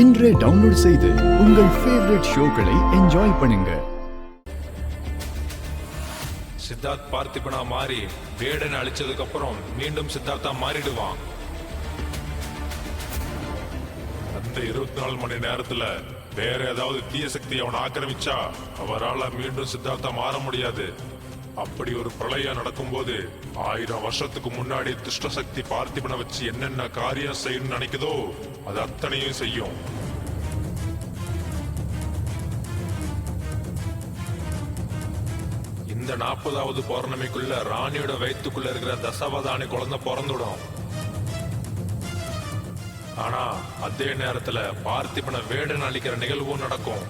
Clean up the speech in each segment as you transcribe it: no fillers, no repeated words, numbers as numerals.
இன்றே டவுன்லோட் செய்து உங்கள் ஃபேவரட் ஷோக்களை என்ஜாய் பண்ணுங்க. சித்தார்த் பார்த்திபனா மாறி வேடனை அழிச்சதுக்கு அப்புறம் மீண்டும் சித்தார்த்தா மாறிடுவான். அந்த 24 மணி நேரத்துல வேற ஏதாவது தீய சக்தி அவனை ஆக்கிரமிச்சா அவரால் மீண்டும் சித்தார்த்தா மாற முடியாது. அப்படி ஒரு பிரளயம் நடக்கும்போது 1000 வருஷத்துக்கு முன்னாடி துஷ்ட சக்தி பார்த்திபனை வச்சு என்னென்ன காரியம் செய்யணும்னு நினைக்குதோ அது அத்தனையும் செய்யும். இந்த 40வது பௌர்ணமிக்குள்ள ராணியோட வயிற்றுக்குள்ள இருக்கிற தசவதானி குழந்தை பிறந்துடும். ஆனா அதே நேரத்துல பார்த்திபனை வேடன் அழிக்கிற நிகழ்வும் நடக்கும்.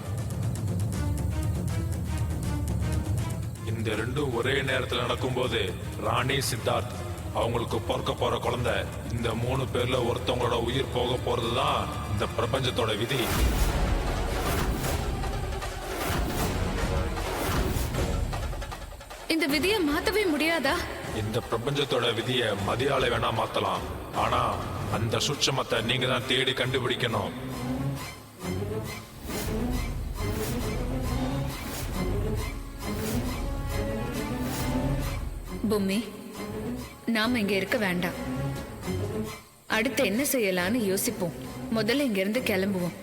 இந்த ரெண்டும் ஒரே நேரத்துல நடக்கும் போது ராணி, சித்தார்த் அவங்களுக்கு பிறக்க போற குழந்தை, இந்த 3 பேர்ல ஒருத்தவங்களோட உயிர் போக போறதுதான் இந்த பிரபஞ்சத்தோட விதி. இந்த விதியை மாத்தவே முடியாதா? இந்த பிரபஞ்சத்தோட விதியை மதியால வேணா மாத்தலாம், ஆனா அந்த சூட்சமத்தை நீங்க தான் தேடி கண்டுபிடிக்கணும். பொம்மி, நாம இங்க இருக்க வேண்டாம். அடுத்து என்ன செய்யலான்னு யோசிப்போம். முதல்ல இங்க இருந்து கிளம்புவோம்.